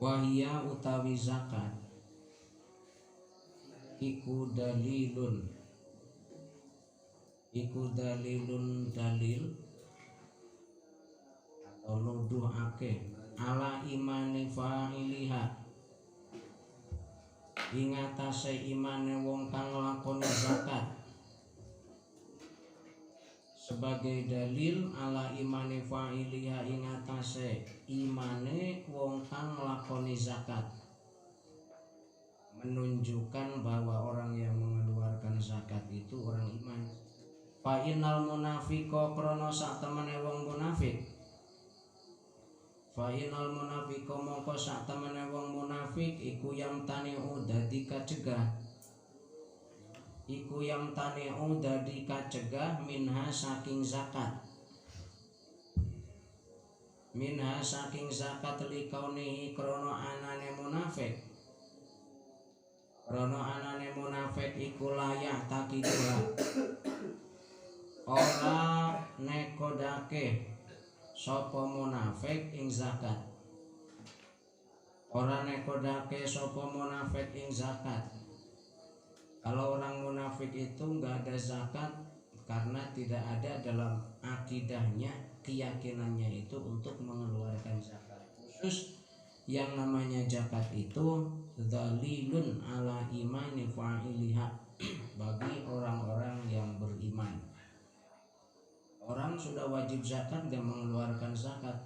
Wahia utawi zakat iku dalilun dalil atau nuduhake ala imani fa'iliha ing atase imane wong kang nglakoni zakat, sebagai dalil ala imani fa'iliha ing atase imane wong kang nglakoni zakat, menunjukkan bahwa orang yang mengeluarkan zakat itu orang iman. Fa innal munafiqa krana sak temene wong munafik, fa innal munafiqa mongko sak temene wong munafik iku yang tani'u dadi kacegah, minha saking zakat, likaunihi krono anane munafik iku layak takiduha ora nekodake sapa munafik ing zakat, Kalau orang munafik itu nggak ada zakat karena tidak ada dalam akidahnya, keyakinannya itu untuk mengeluarkan zakat. Khusus yang namanya zakat itu dalilun ala imani fa'iliha bagi orang-orang yang beriman. Orang sudah wajib zakat dan mengeluarkan zakat,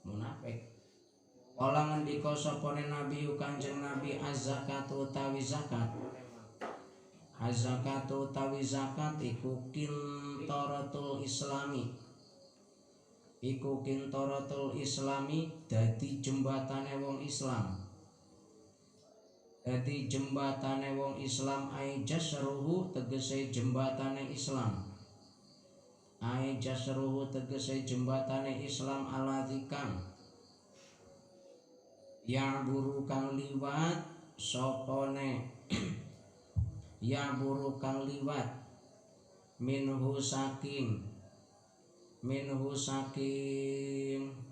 munafik. Kala ngendika sapane Nabi Kanjeng Nabi az-zakatu utawi zakat. Az-zakatu utawi zakat iku qintaratul islami, dadi jembatane wong Islam, ai jasruhu tegese jembatane Islam, ala dzikang yang buru kang liwat sopone minhu saking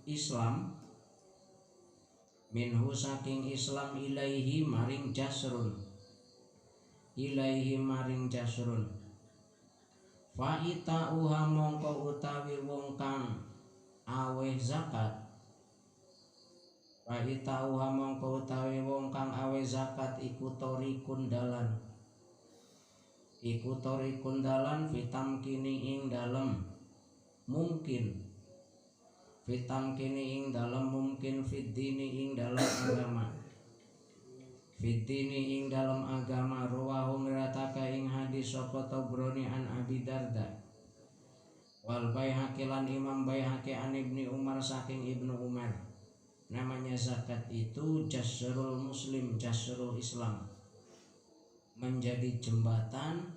Islam ilaihi maring jasrun fa itauha mongko utawi wong kang aweh zakat iku torikun dalan fitamkini ing dalem mungkin fiddini ing dalam agama rawahu mirataka ing hadis sapa Tabrani an Abi Darda wal Baihaqi lan Imam Baihaqi an Ibni Umar saking Ibnu Umar. Namanya zakat itu jasrul muslim, jasrul Islam, menjadi jembatan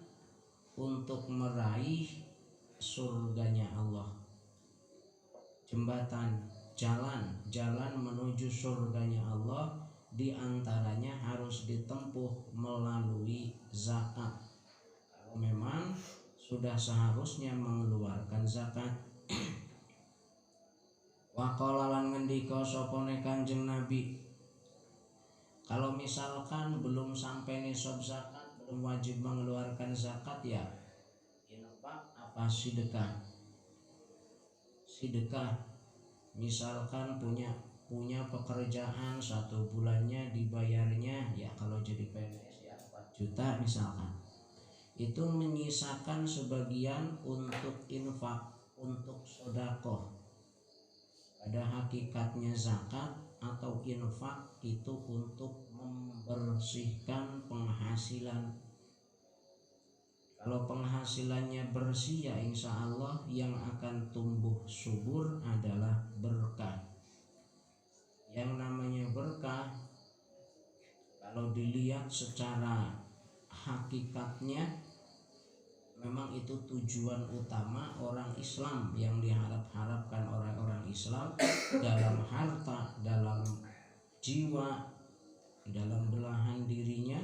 untuk meraih surganya Allah, jembatan jalan menuju surganya Allah, diantaranya harus ditempuh melalui zakat. Kalau memang sudah seharusnya mengeluarkan zakat. Wa qala lan ngendika sapane Kanjeng Nabi, kalau misalkan belum sampai nisab zakat, belum wajib mengeluarkan zakat, ya infak apa sedekah. Misalkan punya pekerjaan 1 bulannya dibayarnya, ya kalau jadi PNS ya 4 juta misalkan, itu menyisakan sebagian untuk infak, untuk sedekah. Pada hakikatnya zakat atau infak itu untuk membersihkan penghasilan. Kalau penghasilannya bersih, ya insya Allah yang akan tumbuh subur adalah berkah. Yang namanya berkah, kalau dilihat secara hakikatnya, memang itu tujuan utama orang Islam yang diharapkan oleh orang Islam dalam harta, dalam jiwa, dalam belahan dirinya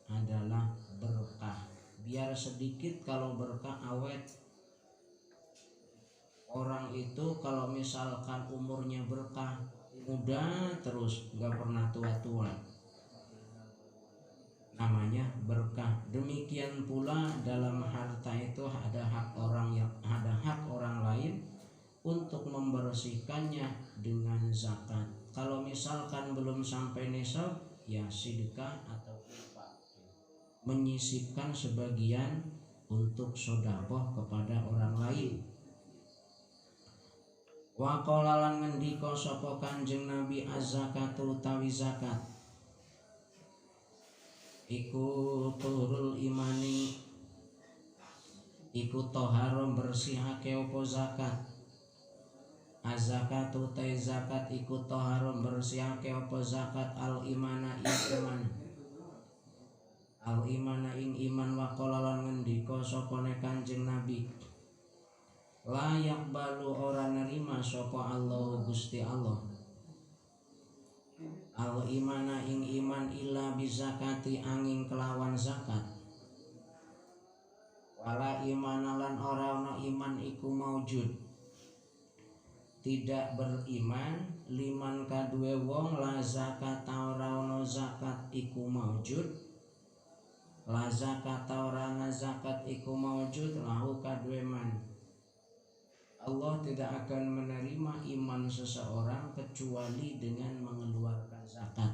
adalah berkah. Biar sedikit kalau berkah awet. Orang itu kalau misalkan umurnya berkah muda terus, nggak pernah tua-tua, namanya berkah. Demikian pula dalam harta itu ada hak orang lain untuk membersihkannya dengan zakat. Kalau misalkan belum sampai nisab, ya sedekah atau infak, menyisipkan sebagian untuk sedekah kepada orang lain. Wa qala lan ngendika sapa Kanjeng Nabi, az-zakatu utawi zakat iku tuhurul imani, iku toharo bersihake opo zakat. Az-zakatu ta zakat iku toharo bersihake opo zakat al imana ing iman, al imana ing iman. Wa qala lan ngendika sapa Kanjeng Nabi, la yaqbalu ora nerima sapa Allah Gusti Allah al imana ing iman illa bizakati angin kelawan zakat. Wala imana lan ora ana iman iku maujud, tidak beriman liman kadue wong la zakat ora ana zakat iku maujud, la zakat ora ana zakat iku maujud lahu kadue man. Allah tidak akan menerima iman seseorang kecuali dengan mengeluarkan zakat.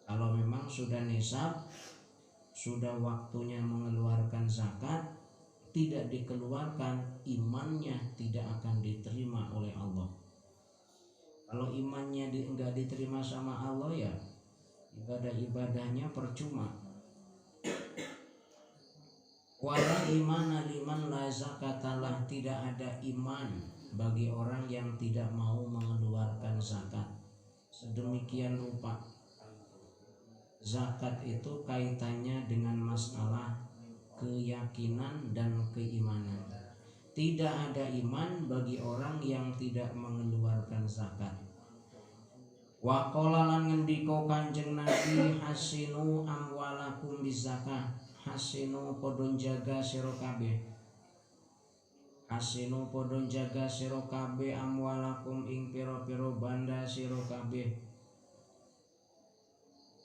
Kalau memang sudah nisab, sudah waktunya mengeluarkan zakat, tidak dikeluarkan, imannya tidak akan diterima oleh Allah. Kalau imannya enggak diterima sama Allah, ya ibadah-ibadahnya percuma. Wala imana liman la zakatalah, tidak ada iman bagi orang yang tidak mau mengeluarkan zakat. Sedemikian rupa zakat itu kaitannya dengan masalah keyakinan dan keimanan. Tidak ada iman bagi orang yang tidak mengeluarkan zakat. Wa qala lan ngendika Kanjeng Nabi, hasinu amwalakum bizakah, hasinu podon jaga sira kabeh, hasinu podon jaga sira kabeh amwalakum ing pira-pira banda sira kabeh,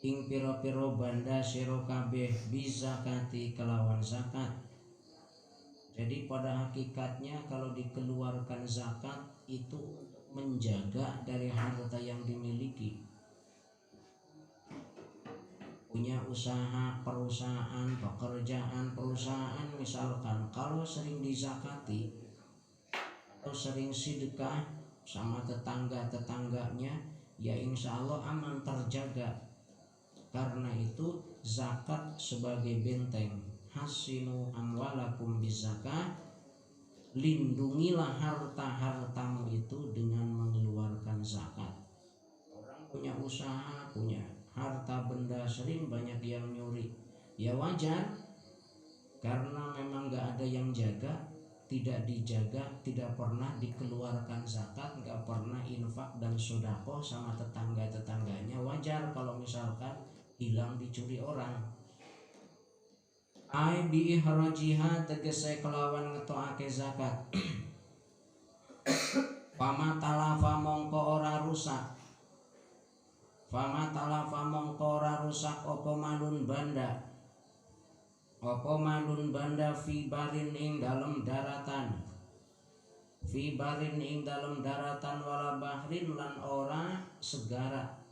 ing pira-pira banda sira kabeh bizakati kelawan zakat. Jadi pada hakikatnya kalau dikeluarkan zakat itu menjaga dari harta yang dimiliki. Punya usaha, perusahaan, perusahaan misalkan, kalau sering dizakati atau sering sedekah sama tetangga-tetangganya, ya insya Allah aman, terjaga. Karena itu zakat sebagai benteng. Hasinu amwalakum bizakah, lindungilah harta-hartamu itu dengan mengeluarkan zakat. Orang punya usaha, punya harta benda, sering banyak yang nyuri, ya wajar, karena memang gak ada yang jaga, tidak dijaga, tidak pernah dikeluarkan zakat, gak pernah infak dan sedekah sama tetangga-tetangganya, wajar kalau misalkan hilang dicuri orang. Ai bi ihrajiha tegese kelawan ngetokake zakat. Fama talafa mongko ora rusak, fama talafa mongko ora rusak apa malun banda, apa malun banda fi barin ing dalem daratan, fi barin ing dalem daratan, wala bahrin lan ora segara,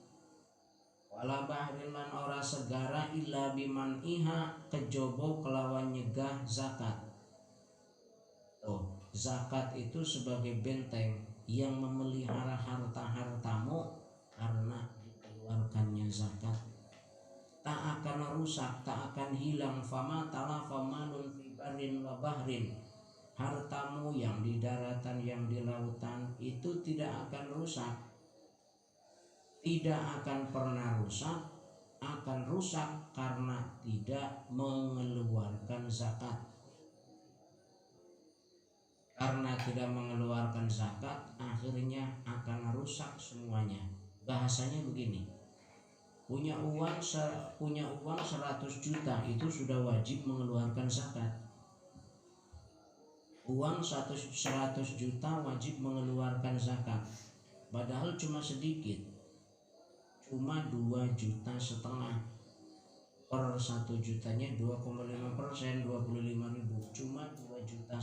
wala bahrin lan ora segara illa biman iha kejobo kelawan nyegah zakat. Oh, zakat itu sebagai benteng yang memelihara harta-hartamu, karena dikeluarkannya zakat tak akan rusak, tak akan hilang. Fama talafa malun fi barin wa bahrin, hartamu yang di daratan yang di lautan itu tidak akan rusak, tidak akan pernah rusak, akan rusak karena tidak mengeluarkan zakat. Karena tidak mengeluarkan zakat, akhirnya akan rusak semuanya. Bahasanya begini, punya uang 100 juta itu sudah wajib mengeluarkan zakat. Uang 100 juta wajib mengeluarkan zakat. padahal cuma sedikit, cuma 2,5 juta per 1 jutanya 2,5%, 25.000, cuma 2,5 juta.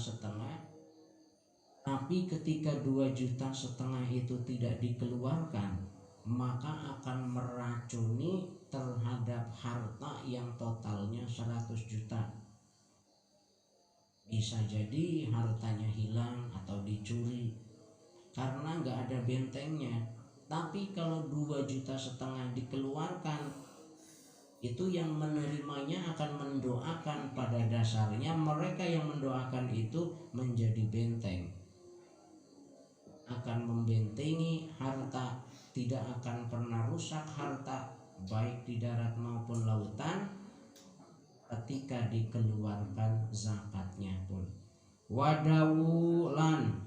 Tapi ketika 2,5 juta itu tidak dikeluarkan, maka akan meracuni terhadap harta yang totalnya 100 juta. Bisa jadi hartanya hilang atau dicuri karena nggak ada bentengnya. Tapi kalau 2,5 juta dikeluarkan, itu yang menerimanya akan mendoakan. Pada dasarnya mereka yang mendoakan itu menjadi benteng, akan membentengi harta, tidak akan pernah rusak harta baik di darat maupun lautan ketika dikeluarkan zakatnya pun. Wadawulan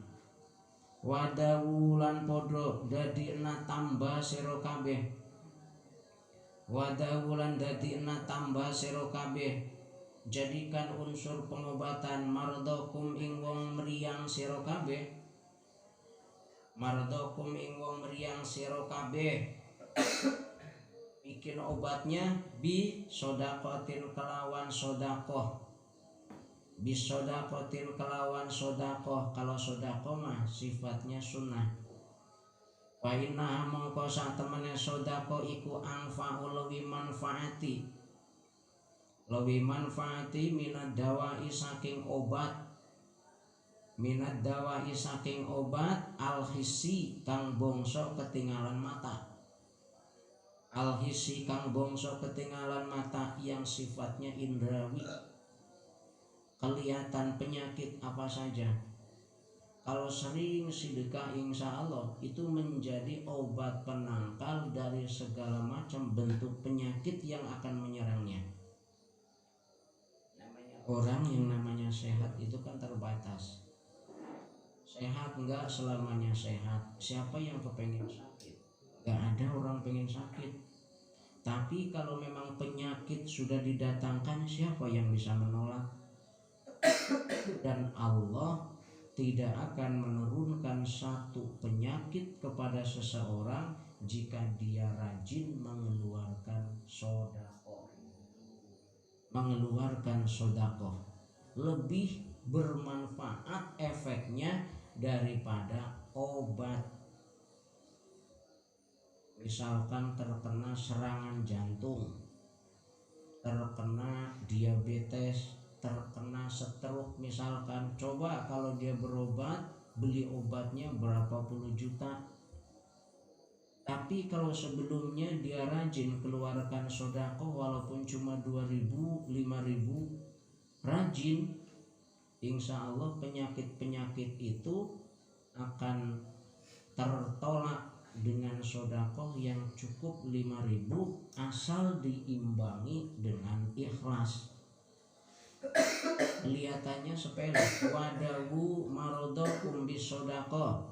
podo dadi ena tambah sira kabeh. Wadawulan dadi ena tambah sira kabeh. Jadikan unsur pengobatan mardokum ing wong mriyang sira kabeh. Mardokum ing wong mriyang sira kabeh. Bikin obatnya bi sodakotin kelawan sodakoh. Bisodakotin kelawan sodakoh. Kalau sodakoh mah sifatnya sunnah. Wa inna mongko sak temene sodakoh iku anfa'u lewi manfaati minad dawai saking obat al-hissi kang bangsa ketinggalan mata. Al-hissi kang bangsa ketinggalan mata yang sifatnya indrawi, kelihatan penyakit apa saja. Kalau sering sedekah, insya Allah itu menjadi obat penangkal dari segala macam bentuk penyakit yang akan menyerangnya. Orang yang namanya sehat itu kan terbatas. Sehat enggak selamanya sehat. Siapa yang kepengen sakit? Enggak ada orang pengen sakit. Tapi kalau memang penyakit sudah didatangkan, siapa yang bisa menolak? Dan Allah tidak akan menurunkan satu penyakit kepada seseorang jika dia rajin mengeluarkan sodakoh. Lebih bermanfaat efeknya daripada obat. Misalkan terkena serangan jantung, terkena diabetes, terkena stroke misalkan, coba kalau dia berobat, beli obatnya berapa puluh juta. Tapi kalau sebelumnya dia rajin keluarkan sedekah walaupun cuma 2.000, 5.000, rajin, insya Allah penyakit-penyakit itu akan tertolak dengan sedekah yang cukup 5.000 asal diimbangi dengan ikhlas. Kelihatannya sepele. Wadawu marodokum bisodakoh.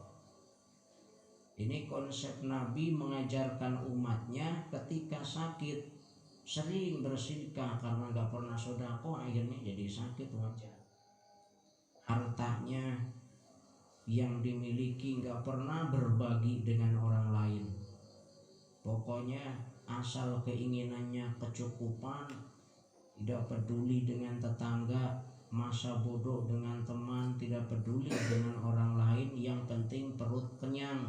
Ini konsep Nabi mengajarkan umatnya ketika sakit sering bersedekah karena gak pernah sodakoh, akhirnya jadi sakit wajar. Hartanya yang dimiliki gak pernah berbagi dengan orang lain. Pokoknya asal keinginannya kecukupan, tidak peduli dengan tetangga, masa bodoh dengan teman, tidak peduli dengan orang lain, yang penting perut kenyang.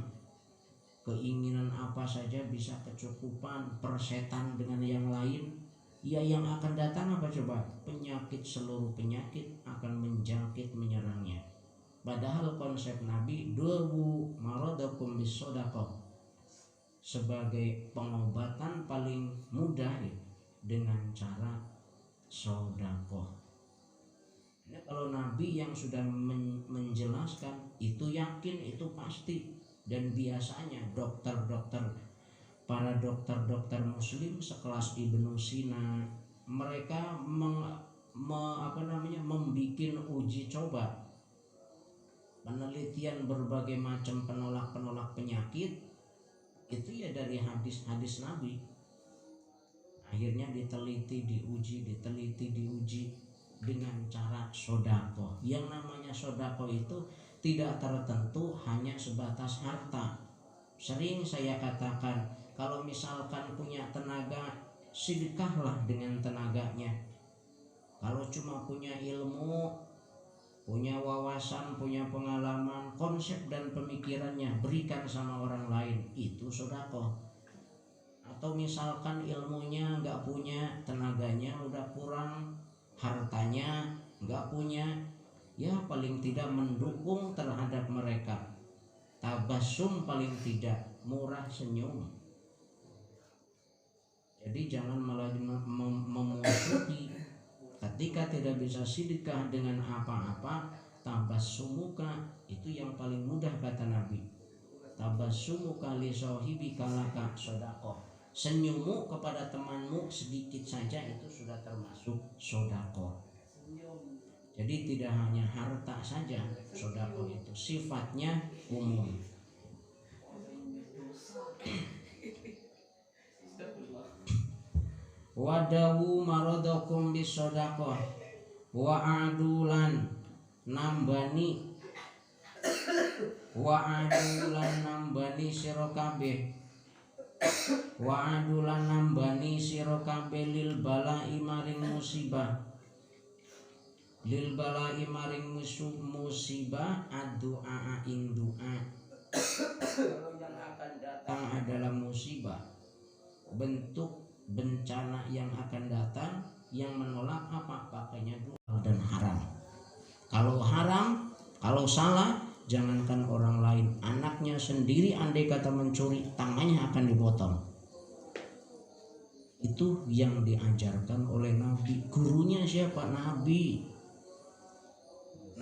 Keinginan apa saja bisa kecukupan, persetan dengan yang lain. Ya yang akan datang apa coba? Penyakit, seluruh penyakit akan menjangkit menyerangnya. Padahal konsep Nabi duwu maradakum bisodakoh sebagai pengobatan paling mudah dengan cara sodakoh. Ini kalau Nabi yang sudah menjelaskan itu yakin, itu pasti. Dan biasanya para dokter muslim sekelas Ibnu Sina, mereka membikin uji coba, penelitian berbagai macam penolak penyakit itu ya dari hadis-hadis Nabi. Akhirnya diteliti, diuji dengan cara sodakoh. Yang namanya sodakoh itu tidak tertentu hanya sebatas harta. Sering saya katakan, kalau misalkan punya tenaga, sedekahlah dengan tenaganya. Kalau cuma punya ilmu, punya wawasan, punya pengalaman, konsep dan pemikirannya berikan sama orang lain, itu sedekah. Atau misalkan ilmunya nggak punya, tenaganya udah kurang, hartanya nggak punya, ya paling tidak mendukung terhadap mereka. Tabasum paling tidak, murah senyum. Jadi jangan malah memusuhi. Ketika tidak bisa sedekah dengan apa-apa, tabassumuka itu yang paling mudah kata Nabi. Tabassumuka li sahibika laka sedekah. Senyummu kepada temanmu sedikit saja itu sudah termasuk sedekah. Jadi tidak hanya harta saja, sedekah itu sifatnya umum. Wadawu marodakum bisodaqah wa adulan nambani sira kabeh lil balai maring musibah ad-du'a ing du'a. Kalau yang akan datang adalah musibah, bentuk bencana yang akan datang, yang menolak apa? Pakainya halal dan haram. Kalau haram, kalau salah, jangankan orang lain, anaknya sendiri andai kata mencuri, tangannya akan dipotong. Itu yang diajarkan oleh Nabi. Gurunya siapa? Nabi.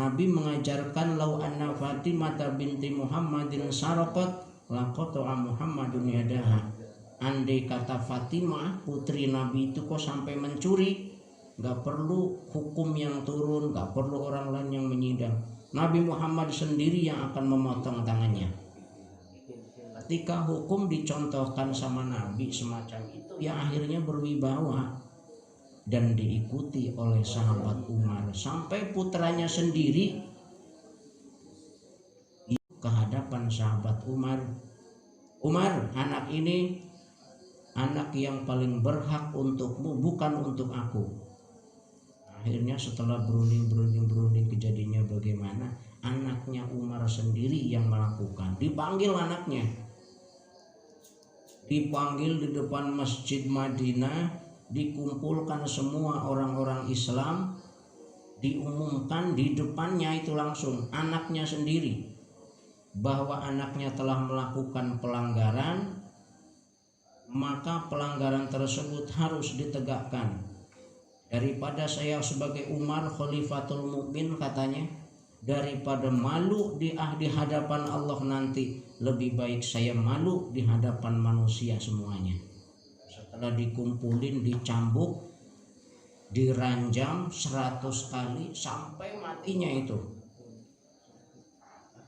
Nabi mengajarkan lau anna Fatimah binti Muhammadin saraqat laqata Muhammadun yadaha. Andai kata Fatimah putri Nabi itu kok sampai mencuri, gak perlu hukum yang turun, gak perlu orang lain yang menyidang. Nabi Muhammad sendiri yang akan memotong tangannya. Ketika hukum dicontohkan sama Nabi semacam itu, ya akhirnya berwibawa dan diikuti oleh sahabat Umar. Sampai putranya sendiri ke hadapan sahabat Umar. Umar, anak ini anak yang paling berhak untukmu, bukan untuk aku. Akhirnya setelah berunding kejadiannya bagaimana, anaknya Umar sendiri yang melakukan. Dipanggil anaknya, dipanggil di depan Masjid Madinah, dikumpulkan semua orang-orang Islam, diumumkan di depannya itu langsung anaknya sendiri bahwa anaknya telah melakukan pelanggaran, maka pelanggaran tersebut harus ditegakkan. Daripada saya sebagai Umar Khalifatul Mukmin, katanya, daripada malu di hadapan Allah nanti, lebih baik saya malu di hadapan manusia semuanya. Setelah dikumpulin, dicambuk, diranjam 100 kali sampai matinya itu,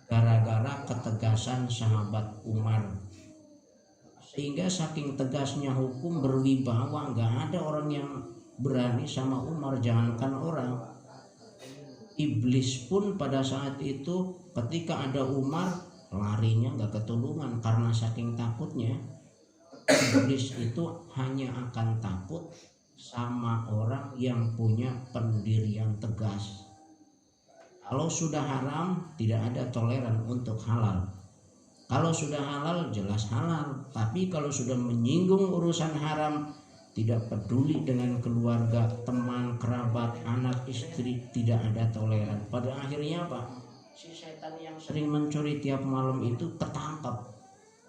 gara-gara ketegasan sahabat Umar. Sehingga saking tegasnya hukum, berwibawa, gak ada orang yang berani sama Umar, jangankan orang. Iblis pun pada saat itu ketika ada Umar, larinya gak ketulungan karena saking takutnya. Iblis itu hanya akan takut sama orang yang punya pendirian tegas. Kalau sudah haram, tidak ada toleran untuk halal. Kalau sudah halal, jelas halal. Tapi kalau sudah menyinggung urusan haram, tidak peduli dengan keluarga, teman, kerabat, anak, istri, tidak ada toleran. Pada akhirnya apa? Si setan yang sering mencuri tiap malam itu ketangkap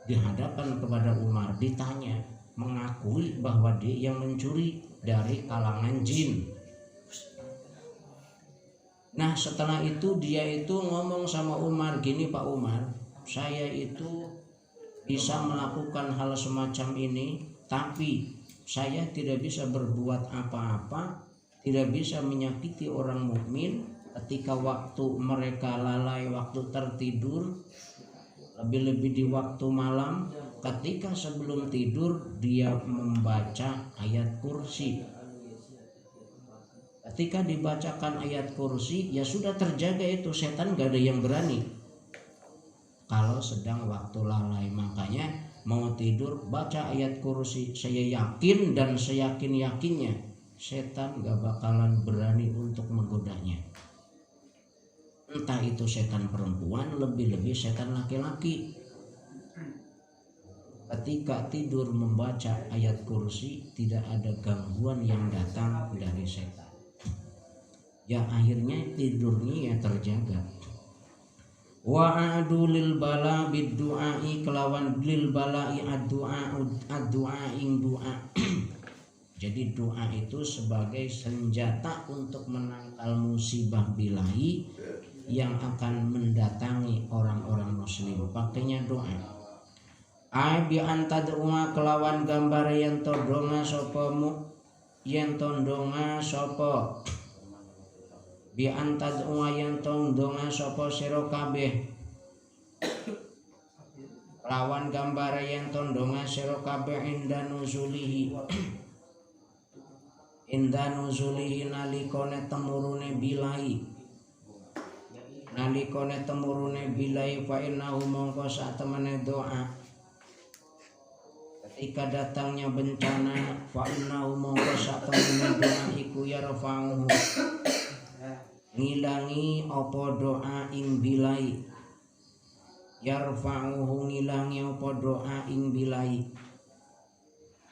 di hadapan kepada Umar, ditanya, mengakui bahwa dia yang mencuri dari kalangan jin. Nah setelah itu dia itu ngomong sama Umar, gini Pak Umar, saya itu bisa melakukan hal semacam ini, tapi saya tidak bisa berbuat apa-apa, tidak bisa menyakiti orang mukmin ketika waktu mereka lalai, waktu tertidur, lebih-lebih di waktu malam. Ketika sebelum tidur dia membaca ayat kursi. Ketika dibacakan ayat kursi, ya sudah terjaga itu, setan gak ada yang berani. kalau sedang waktu lalai. Makanya mau tidur baca ayat kursi. Saya yakin dan seyakin-yakinnya setan gak bakalan berani untuk menggodanya. Entah itu setan perempuan, lebih-lebih setan laki-laki. Ketika tidur membaca ayat kursi, tidak ada gangguan yang datang dari setan. Ya akhirnya tidurnya ya terjaga. Wa a'du lil bala bid du'ai, kelawan lil balai ad-du'a ing doa. Jadi doa itu sebagai senjata untuk menangkal musibah bilahi yang akan mendatangi orang-orang muslim. Pakainya doa. Ai bi antadua, kelawan gambar yen tondonga sapa bi antadua yen tondonga sapa sira kabeh, lawan gambar yen tondonga sira kabeh inda nuzulihi nalikane temurune bilai fa innahu mongko satemene doa ketika datangnya bencana, fa innahu mongko satemene doa iku yarfa'uhu, ngilangi apa doa ing bilai, yarfa'uhu ngilangi apa doa ing bilai.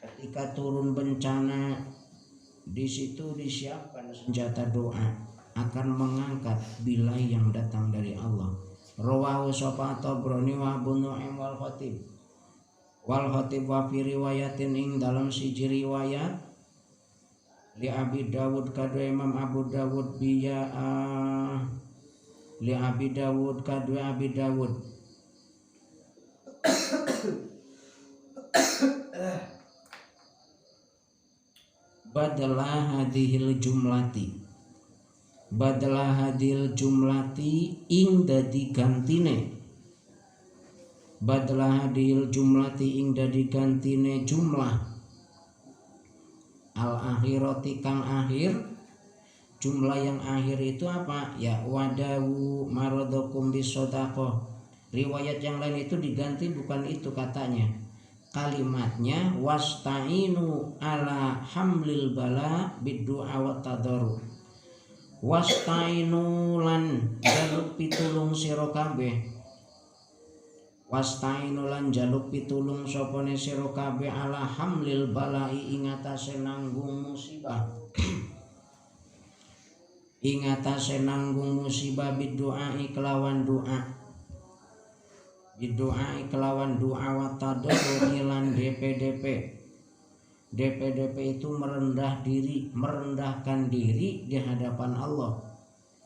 Ketika turun bencana, di situ disiapkan senjata doa akan mengangkat bilai yang datang dari Allah. Rawahu sapa Tabrani wa Abu Nu'aim wal Khatib wa fi riwayatin ing dalam siji riwayat li Abi Dawud kadue Imam Abu Dawud biya li Abi Dawud kadue Abi Dawud badala hadhil jumlati ing dadi gantine, badala hadhil jumlati ing dadi gantine jumlah al akhirati kang akhir. Jumlah yang akhir itu apa? Ya wadawu marodokum bisodaqoh. Riwayat yang lain itu diganti, bukan itu katanya. Kalimatnya wasta'inu ala hamlil bala biddu'a wa tadarru. Wasta'inu lan jaluk pitulung sira kabeh. Wasta'inu lan jaluk pitulung sopone sira kabeh ala hamlil balai ing atase nanggung musibah. Ing atase nanggung musibah biddu'ai kelawan doa. Doa kelawan doa wa tadarru lan DPDP. DPDP itu merendahkan diri di hadapan Allah.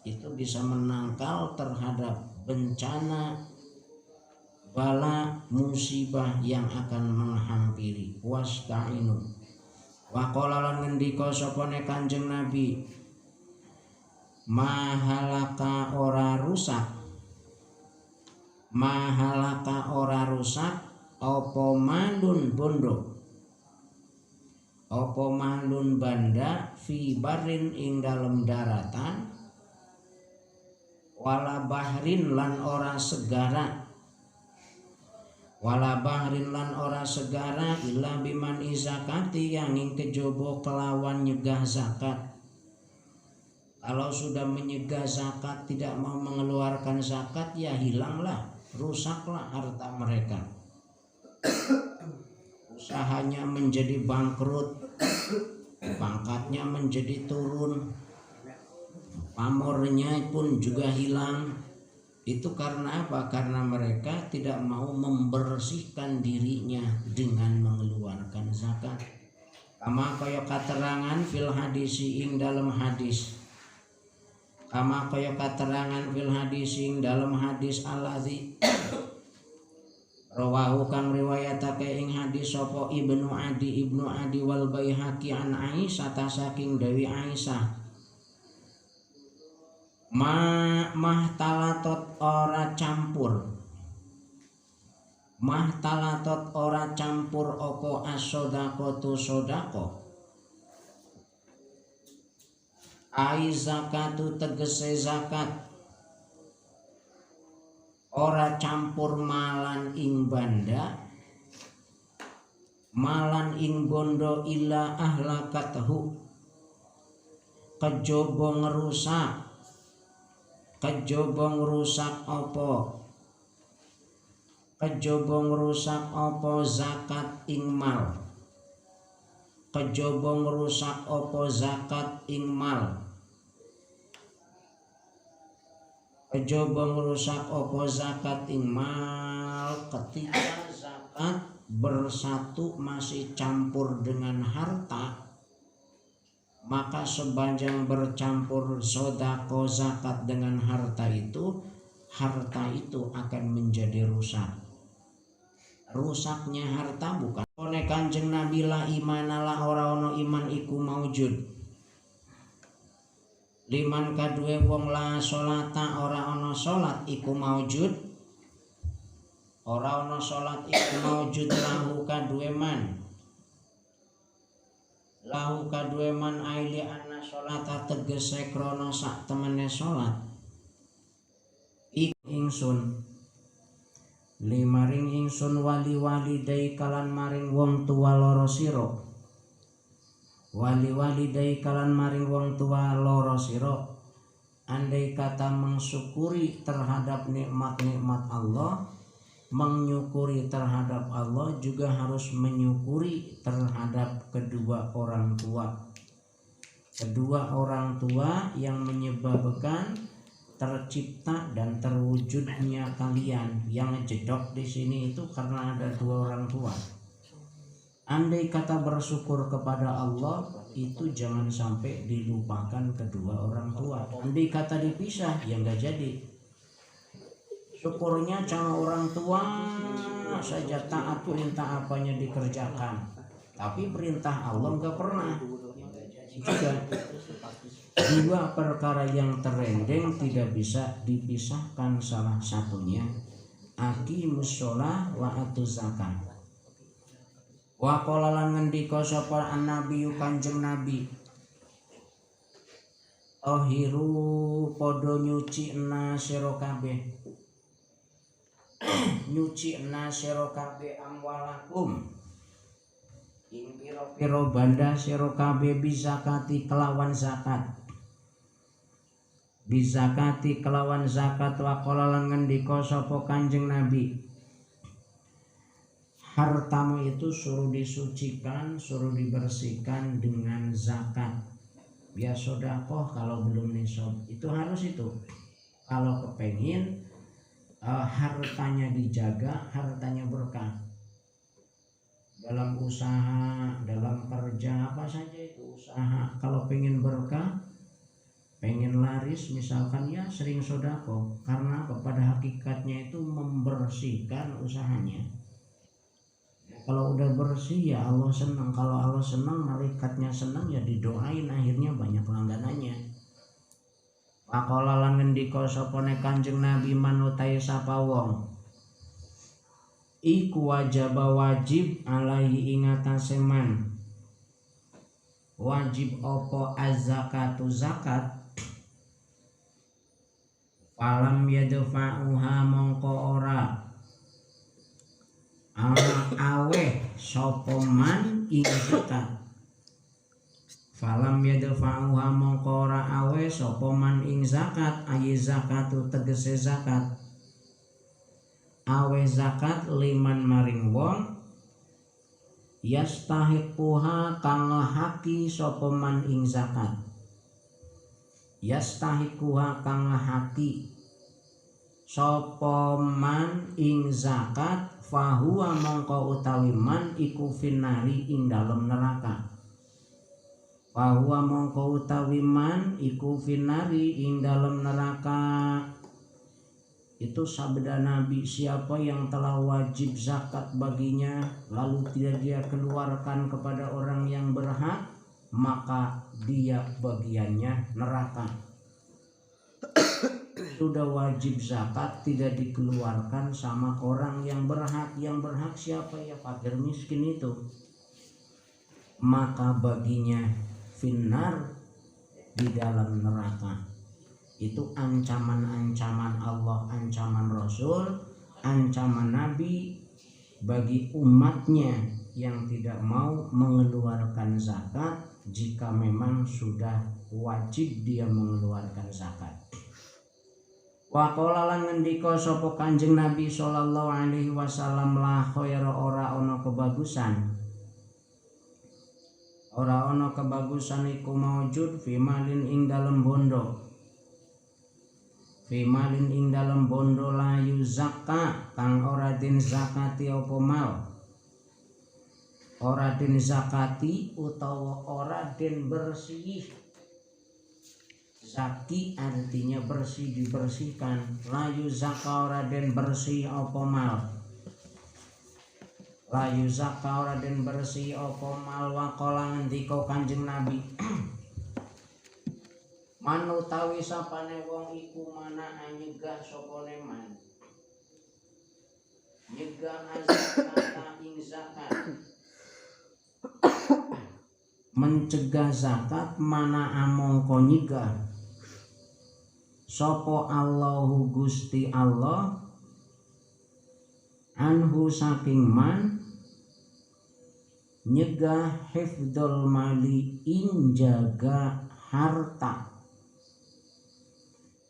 Itu bisa menangkal terhadap bencana, bala, musibah yang akan menghampiri. Wasta'inu. Wa qala lan ngendika sapane Kanjeng Nabi, mahalaka ora rusak apa malun banda fi barin ing dalem daratan, wala bahrin lan ora segara illa biman izakati yang ing kejaba kelawan nyegah zakat. Kalau sudah menyegah zakat, tidak mau mengeluarkan zakat, ya hilanglah, rusaklah harta mereka. Usahanya menjadi bangkrut, pangkatnya menjadi turun, pamornya pun juga hilang. Itu karena apa? Karena mereka tidak mau membersihkan dirinya dengan mengeluarkan zakat. Kama kaya katerangan fil hadisi ing dalam hadis. Kama kaya katerangan fil hadis ing dalam hadis alladzi rawahu kang riwayatake ing hadis sapa Ibnu Adi wal Baihaqi an Aisyah saking Dewi Aisyah. Mahtalatot ora campur apa as-shadaqatu sodako. Ai zakatu tegese zakat. ora campur malan ing banda malan ing bondo ila ahlakatahu kejaba ngrusak apa zakat ing mal kejaba ngrusak apa zakat ing mal kejaba ngrusak apa zakat ing mal ketika zakat bersatu masih campur dengan harta, maka sepanjang bercampur sodako zakat dengan harta itu akan menjadi rusak. Rusaknya harta bukan oleh Kanjeng Nabi la imanalah ora ono iman iku maujud. Liman kadue wong la sholata ora ono sholat iku maujud. Ora ono sholat iku maujud lahu kadue man aili anna sholata tegese krono sak temene sholat iku ingsun limaring ingsun wali dai kalan maring wong tua loro sira wali dai kalan maring wong tua loro sira andai kata mensyukuri terhadap nikmat-nikmat Allah, menyukuri terhadap Allah juga harus menyukuri terhadap kedua orang tua yang menyebabkan tercipta dan terwujudnya kalian. Yang jedok di sini itu karena ada dua orang tua. Andai kata bersyukur kepada Allah itu jangan sampai dilupakan kedua orang tua. Andai kata dipisah ya nggak jadi. Syukurnya sama orang tua saja, taat perintah apanya dikerjakan, tapi perintah Allah nggak pernah. Juga dua perkara yang terendeng tidak bisa dipisahkan salah satunya. Aqimus shalah wa atuz zakat. Wa qala lan ngendika sapa an-nabi Kanjeng Nabi, tahiru padha nyucina sira kabeh nyucina sira kabeh amwalakum ing pira-pira banda sira kabeh bizakati kelawan zakat wa qala lan ngendika sapa Kanjeng Nabi, hartamu itu suruh disucikan, suruh dibersihkan dengan zakat. Ya sedekah kalau belum nisab itu harus itu. Kalau kepengin hartanya dijaga, hartanya berkah dalam usaha, dalam kerja apa saja itu usaha. Kalau pengen berkah, pengen laris misalkan ya sering sedekah, karena pada hakikatnya itu membersihkan usahanya. Kalau udah bersih ya Allah senang. Kalau Allah senang, malaikatnya senang, ya didoain, akhirnya banyak langganannya. Pakola lan ngendika sapa Kanjeng Nabi manutai sapa wong iku wajib alaihi ing atase man wajib apa az-zakatu zakat falam yadfa'uha mongko ora aweh sapa man ing zakat. Falam yadfa'uha mongko ora aweh sapa man ing zakat. Ayi zakatu tegese zakat. Aweh zakat liman maring wong yastahiquha kang haki sapa man ing zakat. Yastahiquha kang haki sapa man ing zakat fahuwa mongko utawi man iku finari ing dalem neraka. Fahuwa mongko utawi man iku finari ing dalem neraka. Itu sabda Nabi, siapa yang telah wajib zakat baginya lalu tidak dia keluarkan kepada orang yang berhak, maka dia bagiannya neraka. Sudah wajib zakat tidak dikeluarkan sama orang yang berhak. Yang berhak siapa? Ya fakir miskin itu. Maka baginya finnar di dalam neraka. Itu ancaman-ancaman Allah, ancaman Rasul, ancaman Nabi bagi umatnya yang tidak mau mengeluarkan zakat jika memang sudah wajib dia mengeluarkan zakat. Wa qala lan ngendika sapa Kanjeng Nabi sallallahu alaihi wasallam, la khaira ora ana kebagusan. Ora ana kebagusan iku maujud fi malin ing dalem bondo. Fi malin ing dalem bondo la yuzakka kang ora den zakati apa mal. Ora den zakati utawa ora den bersih. Zaki artinya bersih, dibersihkan. Layu zaka ora den bersih apa mal. Layu zaka ora den bersih apa mal. Wa qala ngendika Kanjeng Nabi man utawi sapane wong iku mana nyegah sapa man. Nyegah zakat ing zakat. Mencegah zakat mana amangka nyegah sapa Allahu Gusti Allah anhu saking man nyegah hifdzul mali ing jaga harta.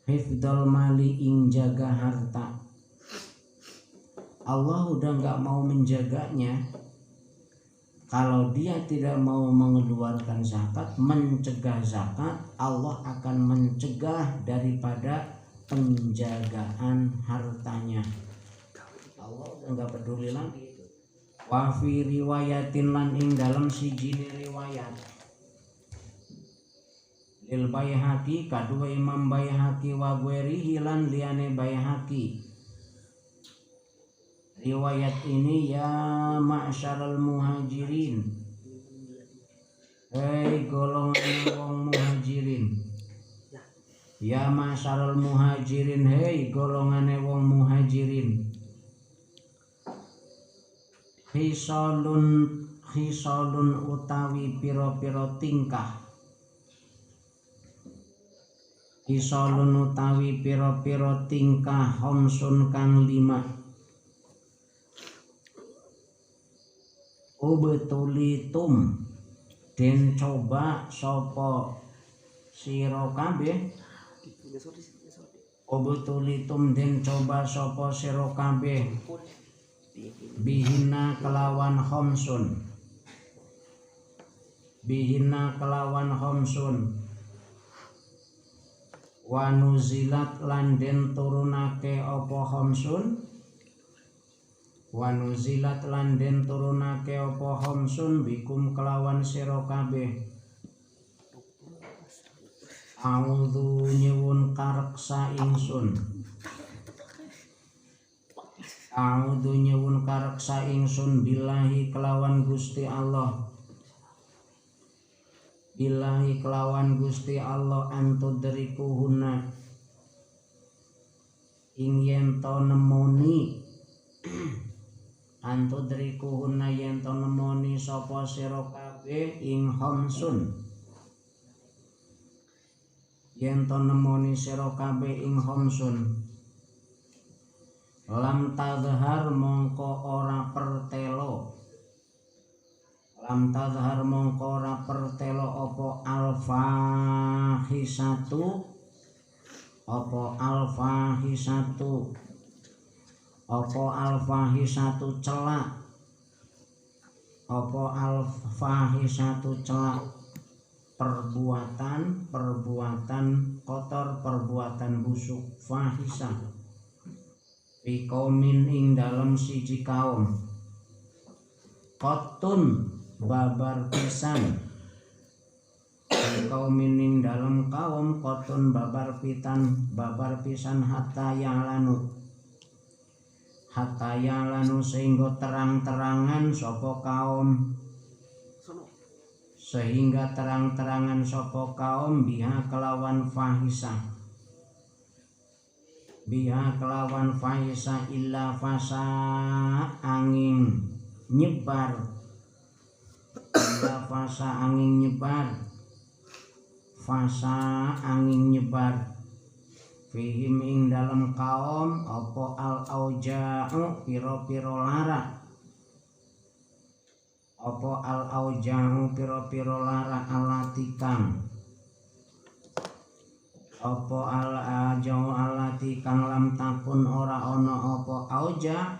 Hifdzul mali ing jaga harta. Allah udah nggak mau menjaganya. Kalau dia tidak mau mengeluarkan zakat, mencegah zakat, Allah akan mencegah daripada penjagaan hartanya. Allah udah nggak peduli lagi. Wa fi riwayatin lan ing dalam siji riwayat lil Baihaqi kadua Imam Baihaqi wa guerihi lan liyane Baihaqi. Riwayat ini ya ma'syarul muhajirin, hei golongan wong muhajirin. Ya ma'syarul muhajirin, hei golongan wong muhajirin. Hisalun utawi piro-piro tingkah. Hisalun utawi piro-piro tingkah homsun kang 5. Ubetulitum den coba sopo siro kabeh. Ubetulitum den coba sopo siro kabeh bihina kelawan homsun. Bihina kelawan homsun. Wanuzilat lan den turunake opo homsun. Wanuzilat lan den turunake apa homsun bikum kelawan sira kabeh. A'udzu nyuwun kareksa ingsun. A'udzu nyuwun kareksa ingsun billahi kelawan Gusti Allah. Billahi kelawan Gusti Allah antudrikuhuna ing yen to nemoni antudrikuhuna yen to nemoni sapa sira kabeh ing homsun. Yen to nemoni sira kabeh ing homsun. Lam tazhar mongko ora pertelo. Lam tazhar mongko ora pertelo apa alfahisatu. Apa alfahisatu. Apa alfahisatu celak. Apa alfahisatu celak. Perbuatan kotor, perbuatan busuk. Fahisah fi qaumin ing dalam siji kaum. Qotun babar pisan. Fi qaumin ing dalam kaum. Qotun babar pisan hatta ya'lanu. Hatta ya'lanu sehingga terang-terangan sapa kaum. Sehingga terang-terangan sapa kaum biha kelawan fahisah. Biha kelawan fahisah illa fasa angin nyebar. Illa fasa angin nyebar. Fasa angin nyebar. fihim ing dalem kaum apa al auja'u piro-piro lara, apa al auja'u piro-piro lara alatikang, apa al auja'u alatikang lam takun ora ono apa auja,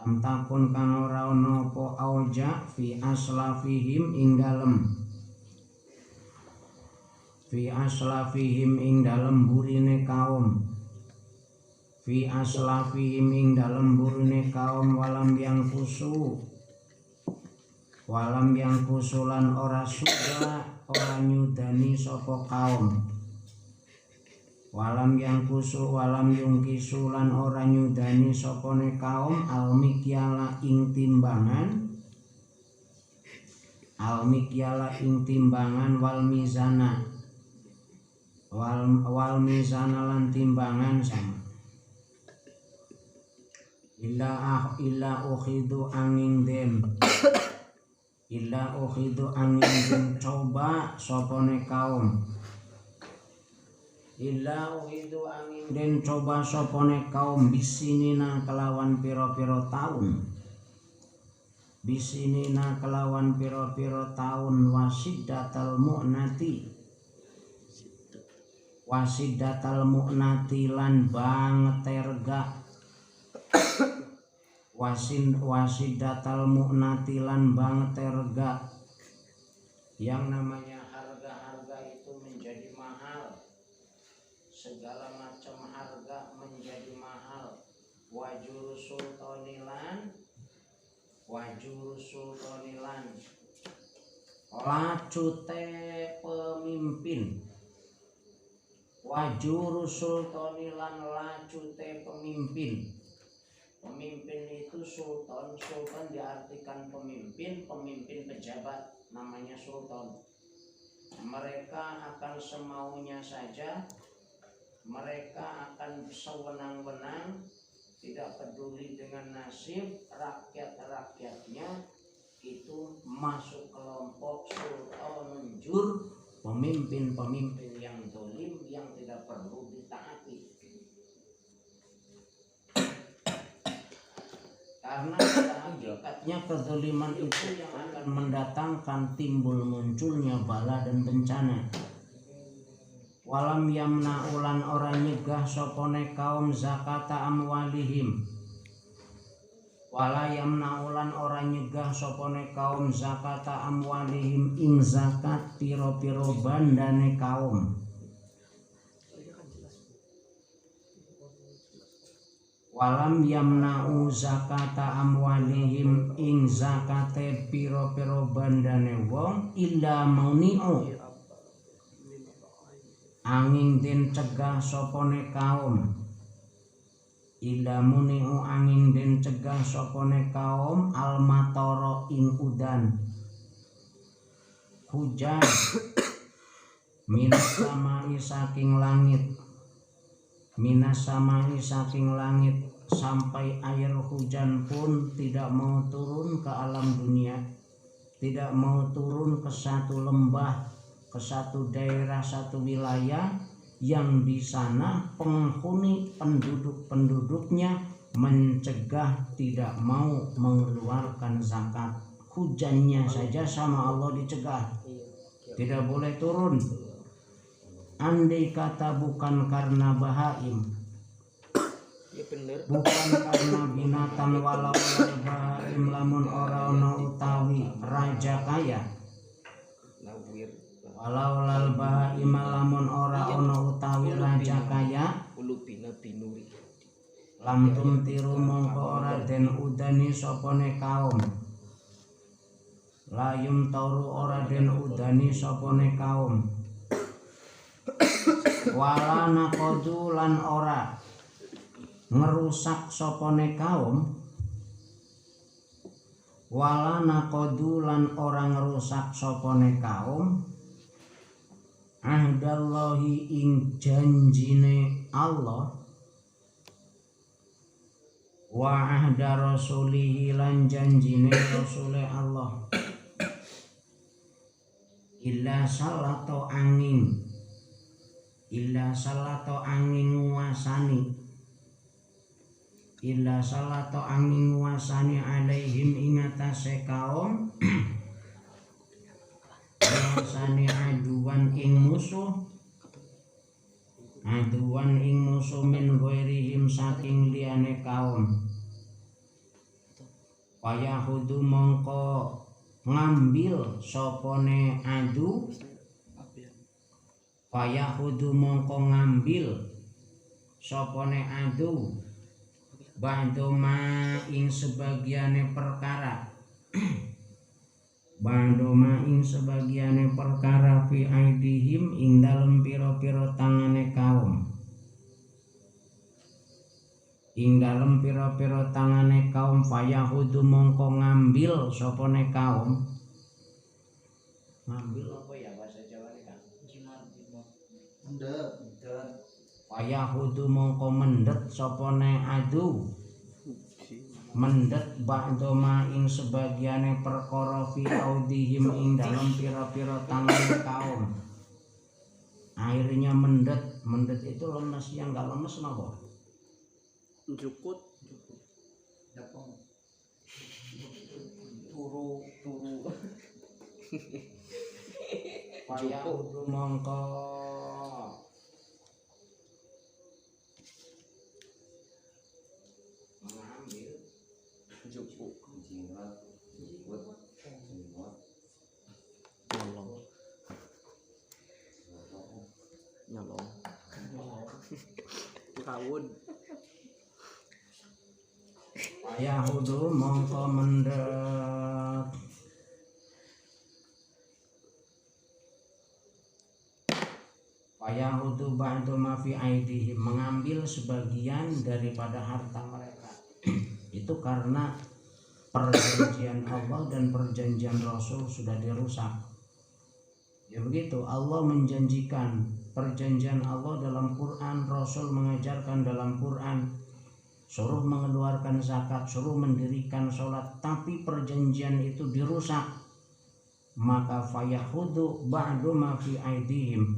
lam takun kang ora ono apa auja fi aslafihim ing dalem, fi aslafihim ing dalem burine kaum, fi aslafihim ing dalem burine kaum walam yang kusulan ora suga ora nyudani sapa kaum, walam yang kisulan ora nyudani sopone kaum almikyala ing timbangan, wal mizana lan timbangan sama. Illa ukhidu angin den coba sopone kaum, den coba sopone kaum bisinina kelawan piro-piro taun, wasidatal mu'nati lan bangeterga, wasidatal mu'nati lan bangeterga. Yang namanya harga-harga itu menjadi mahal, segala macam harga menjadi mahal. Wajur sultanilan lacute pemimpin, wajur sultanilan lacute pemimpin. Pemimpin itu sultan diartikan pemimpin pejabat, namanya sultan. Mereka akan semaunya saja, mereka akan sewenang-wenang, tidak peduli dengan nasib rakyat-rakyatnya. Itu masuk kelompok sultanun jur, pemimpin-pemimpin yang zalim yang tidak perlu ditaati. Karena hakikatnya kezaliman itu yang akan mendatangkan timbul munculnya bala dan bencana. Walam yamna'ulan orang nyegah sopone kaum zakata amwalihim, wala yamna'ulan orang nyegah sopone kaum zakata amwalihim ing zakat piro-piro bandane kaum. Walam yamna'u zakata amwalihim ing zakate piro-piro bandane wong illa mauni'u, angin den cegah sopone kaum, illa muni'u angin den cegah sopone kaum almatoro ing udan, hujan minas samai saking langit, sampai air hujan pun tidak mau turun ke alam dunia, tidak mau turun ke satu lembah, ke satu daerah, satu wilayah yang di sana penghuni penduduknya mencegah, tidak mau mengeluarkan zakat. Hujannya saja sama Allah dicegah, tidak boleh turun. Andai kata bukan karena bahaim, bukan karena binatang, walau bahaim lamun ora ono utawi raja kaya, walau lal bahaim lamun ora ono utawi raja kaya, lam tumtiru mongko ora den udani sopone kaum, layum tauru ora den udani sopone kaum, wala nakodu lan ora ngerusak sopone kaum, wala nakodu lan ora ngerusak sopone kaum ahdallahi ing janjine Allah, wa ahda rasulihi lan janjine rasule Allah, illa salato angin illa salato angin nguasani alaihim ingatase kaum nguasani aduan ing musuh min ghairihim saking liyane kaum Fayahudu mongko ngambil sopone adu bandoma ing sebagiane perkara fi aidihim ing dalem pira-pira tangane kaum fayahudu mongko ngambil sopone kaum ngambil apa ya bahasa Jawa ini kan fayahudu mongko mendet sopone adu mendet ba'doma ing sebagiane perkara fi audihim ing dalam pira-pira tangan kaum. Akhirnya mendet itu lemes, yang enggak lemes napa? Jukut turu fayahudu mongko nyolong kawun fayahudu mongko mendet fayahudu ba'du ma fi aidihim mengambil sebagian daripada harta mereka itu karena perjanjian Allah dan perjanjian Rasul sudah dirusak. Ya begitu, Allah menjanjikan perjanjian Allah dalam Quran, Rasul mengajarkan dalam Quran, suruh mengeluarkan zakat, suruh mendirikan sholat, tapi perjanjian itu dirusak. Maka fayahudu ba'du ma fi aidihim,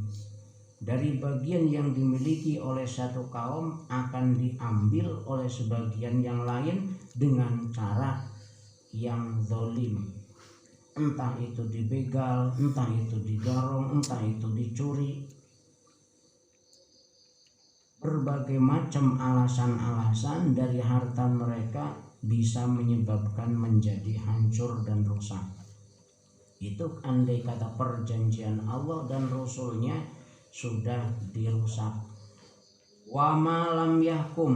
dari bagian yang dimiliki oleh satu kaum akan diambil oleh sebagian yang lain dengan cara yang zalim, entah itu dibegal, entah itu didorong, entah itu dicuri. Berbagai macam alasan-alasan dari harta mereka bisa menyebabkan menjadi hancur dan rusak. Itu andai kata perjanjian Allah dan Rasulnya sudah dirusak. Wa malam yahkum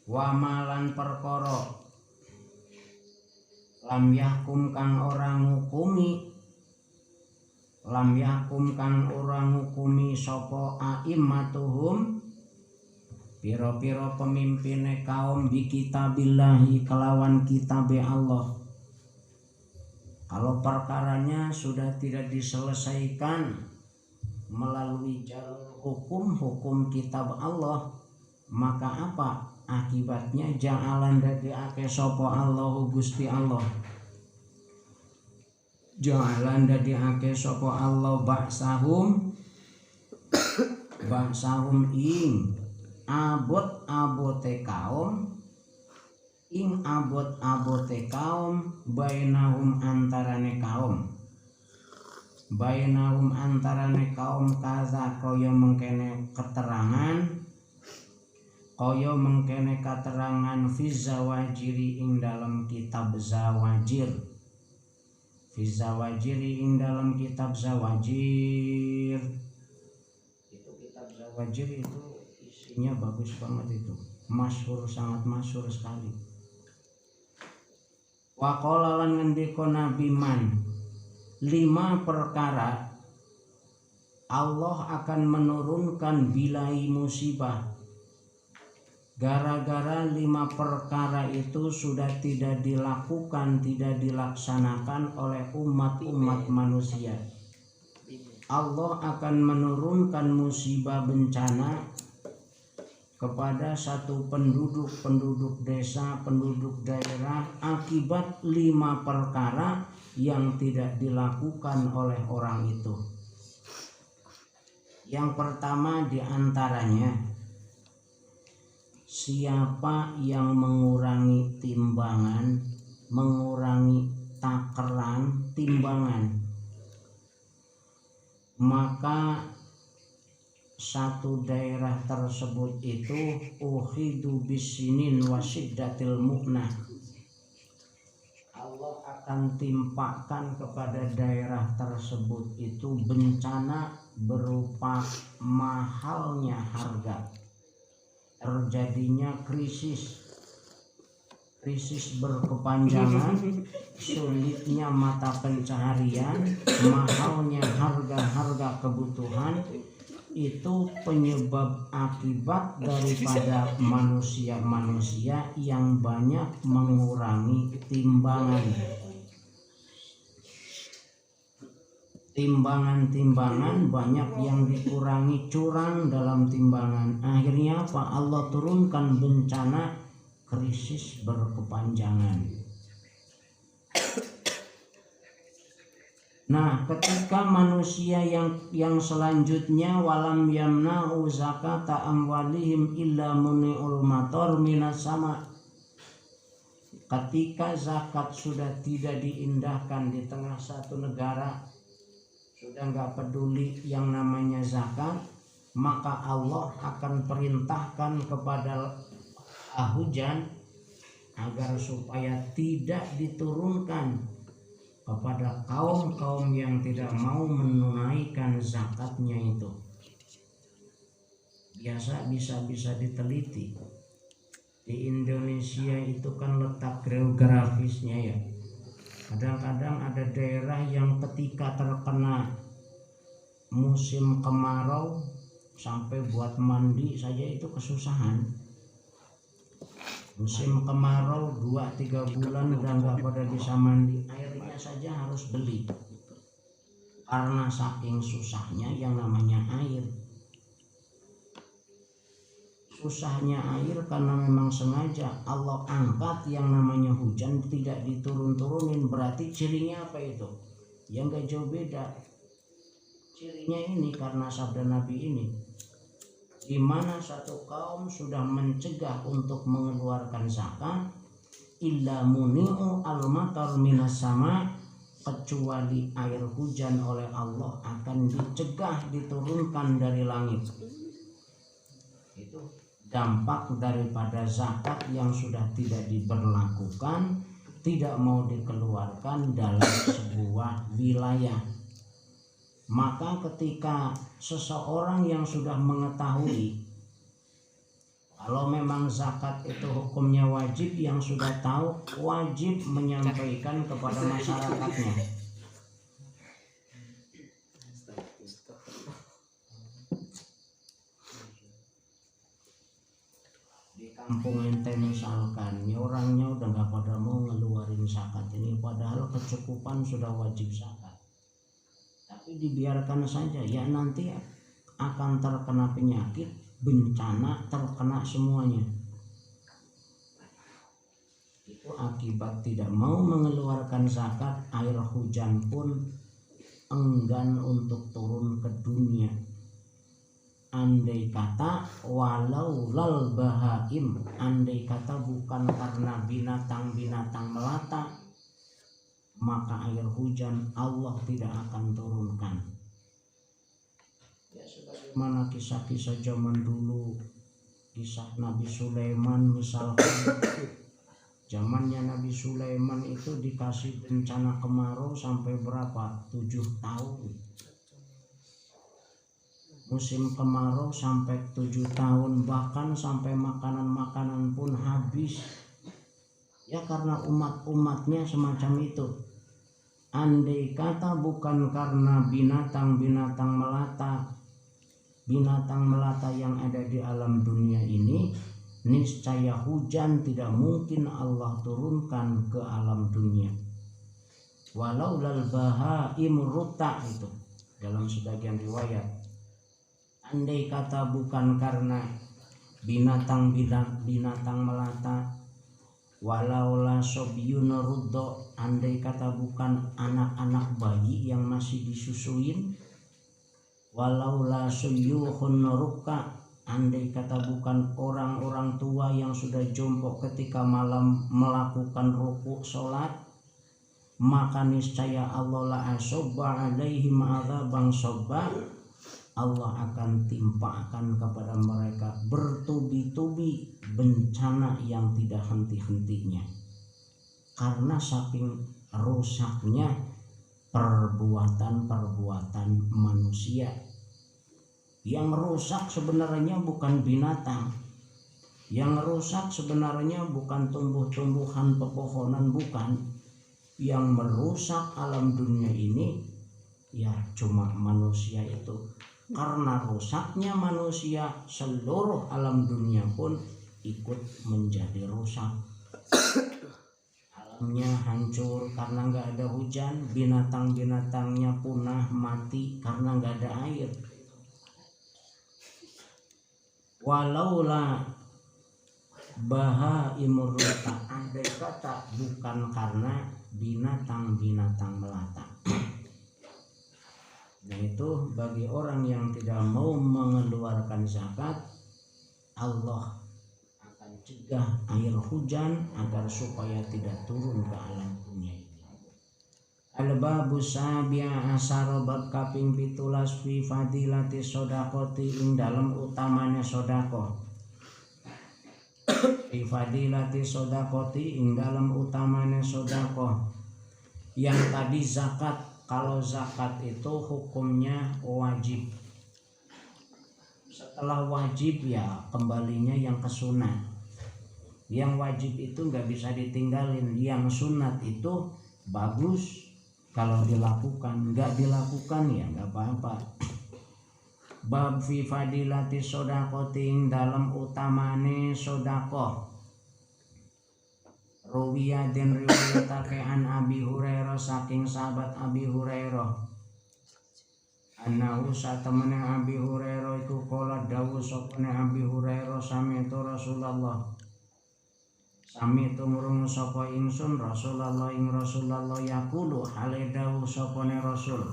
wa malan perkara lam yahkum kang orang ngukumi sapa a'immatuhum pira-pira pemimpine kaum bi kitabillahi kelawan kitabe Allah. Kalau perkaranya sudah tidak diselesaikan melalui jalur hukum kitab Allah, maka apa akibatnya? Ja'alan dadiake sapa Allah Gusti Allah, ja'alan dadiake sapa Allah baksahum ing abot-abote kaum bainahum antarane kaum kaza kaya mengkene keterangan fi zawajiri ing dalam kitab zawajir ing dalam kitab zawajir. Itu kitab zawajir itu isinya bagus banget, itu masyhur, sangat masyhur sekali. Wa qala lan ngendika Nabi man 5 perkara Allah akan menurunkan bilai musibah. Gara-gara 5 perkara itu sudah tidak dilakukan, tidak dilaksanakan oleh umat manusia, Allah akan menurunkan musibah bencana kepada satu penduduk desa, penduduk daerah akibat 5 perkara yang tidak dilakukan oleh orang itu. Yang pertama diantaranya, siapa yang mengurangi timbangan, mengurangi takaran timbangan, maka satu daerah tersebut itu ukhidu bisinin wasiddatil mu'nah, Allah akan timpakan kepada daerah tersebut itu bencana berupa mahalnya harga, terjadinya krisis berkepanjangan, sulitnya mata pencaharian, mahalnya harga-harga kebutuhan. Itu penyebab akibat daripada manusia-manusia yang banyak mengurangi timbangan. Timbangan banyak yang dikurangi, curang dalam timbangan. Akhirnya apa? Allah turunkan bencana krisis berkepanjangan. Nah, ketika manusia yang selanjutnya walam yamna'u zakata amwalihim illa muni'ul mator minas sama. Ketika zakat sudah tidak diindahkan di tengah satu negara, sudah nggak peduli yang namanya zakat, maka Allah akan perintahkan kepada hujan agar supaya tidak diturunkan kepada kaum-kaum yang tidak mau menunaikan zakatnya itu. Bisa diteliti. Di Indonesia itu kan letak geografisnya ya. Kadang-kadang ada daerah yang ketika terkena musim kemarau sampai buat mandi saja itu kesusahan. Musim kemarau 2-3 bulan udah nggak pada bisa mandi, airnya saja harus beli karena saking susahnya yang namanya air. Susahnya air karena memang sengaja Allah angkat yang namanya hujan, tidak diturun-turunin. Berarti cirinya apa itu? Ya nggak jauh beda. Cirinya ini karena sabda Nabi ini, di mana satu kaum sudah mencegah untuk mengeluarkan zakat, illa muni'u al-matar minas sama, kecuali air hujan oleh Allah akan dicegah diturunkan dari langit. Itu dampak daripada zakat yang sudah tidak diberlakukan, tidak mau dikeluarkan dalam sebuah wilayah. Maka ketika seseorang yang sudah mengetahui kalau memang zakat itu hukumnya wajib, yang sudah tahu wajib menyampaikan kepada masyarakatnya. Di kampung ente misalkan, ya orangnya udah gak pada mau ngeluarin zakat ini, padahal kecukupan sudah wajib zakat. Tapi dibiarkan saja, ya nanti akan terkena penyakit, bencana, terkena semuanya. Itu akibat tidak mau mengeluarkan zakat, air hujan pun enggan untuk turun ke dunia. Andai kata walau lal bahaim, andai kata bukan karena binatang-binatang melata, maka air hujan Allah tidak akan turunkan. Ya sebagaimana kisah-kisah zaman dulu, kisah Nabi Sulaiman misalkan. Zamannya Nabi Sulaiman itu dikasih bencana kemarau sampai berapa? 7 tahun. Musim kemarau sampai 7 tahun, bahkan sampai makanan-makanan pun habis. Ya karena umat-umatnya semacam itu. Andai kata bukan karena binatang-binatang melata yang ada di alam dunia ini, niscaya hujan tidak mungkin Allah turunkan ke alam dunia. Walau lal bahaim ruta, itu dalam sebagian riwayat. Andai kata bukan karena binatang melata, walau la sobyun ruddo, andai kata bukan anak-anak bayi yang masih disusuin, walaula suyuhun rukka, andai kata bukan orang-orang tua yang sudah jongkok ketika malam melakukan rukuk sholat, maka niscaya Allah la asobba alaihim adzabang sobba, Allah akan timpakan kepada mereka bertubi-tubi bencana yang tidak henti-hentinya, karena saking rusaknya perbuatan-perbuatan manusia. Yang rusak sebenarnya bukan binatang, yang rusak sebenarnya bukan tumbuh-tumbuhan, pepohonan, bukan. Yang merusak alam dunia ini ya cuma manusia itu. Karena rusaknya manusia, seluruh alam dunia pun ikut menjadi rusak. Alamnya hancur karena nggak ada hujan, binatang-binatangnya punah mati karena nggak ada air. Walaula bahaimur rukka, andai kata bukan karena binatang-binatang melata. Nah itu bagi orang yang tidak mau mengeluarkan zakat, Allah akan cegah air hujan agar supaya tidak turun ke alam dunia ini. Al-babu sabi'a asar, bab kaping 17 fi fadilati sodaqoti, ing dalam utamanya sodaqoh. Fi fadilati sodaqoti, ing dalam utamanya sodaqoh. Yang tadi zakat, kalau zakat itu hukumnya wajib. Setelah wajib ya kembalinya yang ke sunat. Yang wajib itu nggak bisa ditinggalin, yang sunat itu bagus kalau dilakukan, nggak dilakukan ya nggak apa-apa. Bab fi fadilati sodaqoting, dalam utamane sodakoh. Ruwiya den riwayatake an Abi Hurairah, saking sahabat Abi Hurairah, annahu satemene Abi Hurairah iku qala dawuh sapane Abi Hurairah, sami itu Rasulullah, sami itu murung sapa ingsun Rasulullah ing Rasulullah yaqulu hale dawuh sapane Rasul,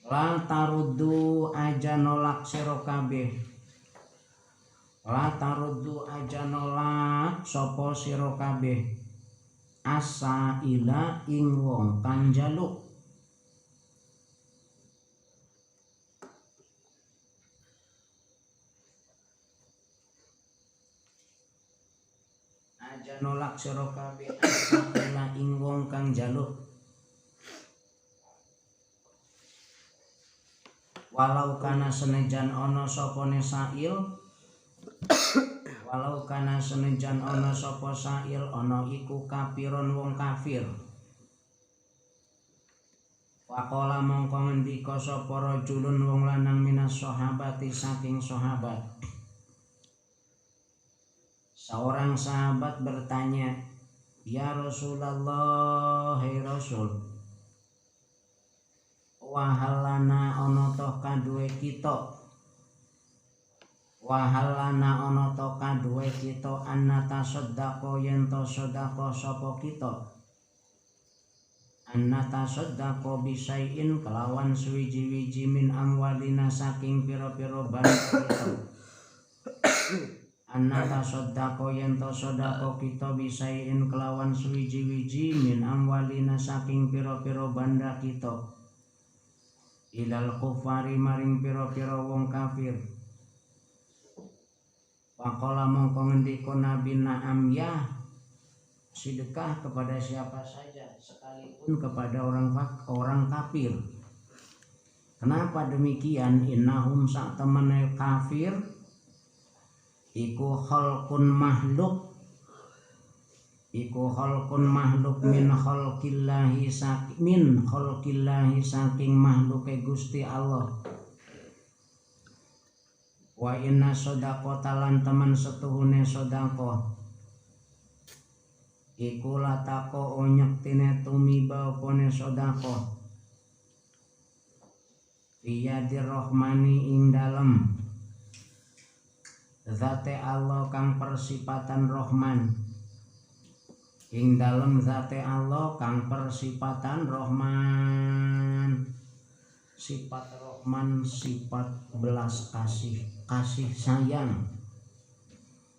la taruddu aja nolak sira kabeh, la taruddu aja nolak sapa sira kabeh asa ila ing wong kang njaluk. Aja nolak sira kabeh asa ila ing wong kang njaluk. Walau kana senajan ana sapane sail, walau kana senajan ana sapa sail, ana iku kafiron wong kafir. Faqala mongko ngendika sapa rajulun wong lanang minas sahabati, saking sahabat. Seorang sahabat bertanya, ya Rasulullah, hai Rasul, wahalana ono toh kaduwe kita, wahalana ono toh kaduwe kita, annata sodako yento sodako sopo kita, annata sodako bisain kelawan suwiji-wiji min amwalina saking piro-piro barang kita, annata sodako yento sodako kita bisain kelawan suwiji-wiji min amwalina saking piro-piro banda kita, ilal kufari maring piro-piro wong kafir. Faqala mongko ngendika Nabi, na'am ya, sedekah kepada siapa saja sekalipun kepada orang kafir. Kenapa demikian? Innahum sak temene kafir iku khalqun makhluk, iku khalqun makhluk min khalqillahi saking makhluke Gusti Allah. Wa inna sodaqota lan teman setuhune sodaqoh iku latako onyektine tumiba opone sodaqoh biyadir rahmani ing dalem zate Allah kang persipatan Rahman, ing dalem zate Allah kang persipatan Rahman. Sifat Rahman sifat belas kasih, kasih sayang.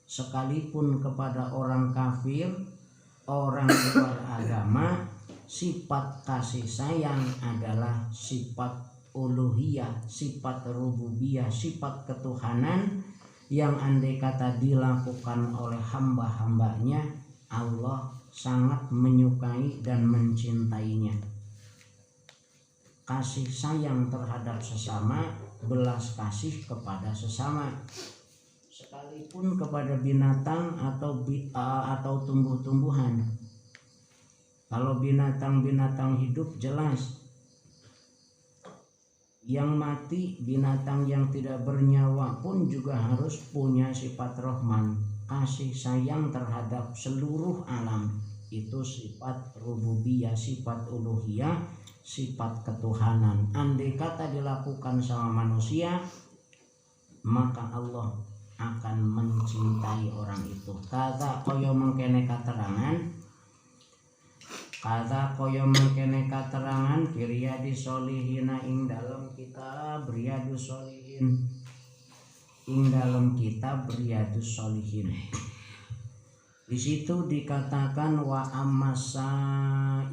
Sekalipun kepada orang kafir, orang luar agama, sifat kasih sayang adalah sifat uluhiyah, sifat rububiyah, sifat ketuhanan yang andai kata dilakukan oleh hamba-hambanya, Allah sangat menyukai dan mencintainya. Kasih sayang terhadap sesama, belas kasih kepada sesama, sekalipun kepada binatang atau tumbuh-tumbuhan. Kalau binatang-binatang hidup jelas, yang mati, binatang yang tidak bernyawa pun juga harus punya sifat Rahman, kasih sayang terhadap seluruh alam. Itu sifat rububiyah, sifat uluhiyah, sifat ketuhanan. Andai kata dilakukan sama manusia, maka Allah akan mencintai orang itu. Kata koyo mengkene katerangan Riyadus Sholihina ing dalam kitab Riyadus Sholihin. Di situ dikatakan wa ammasa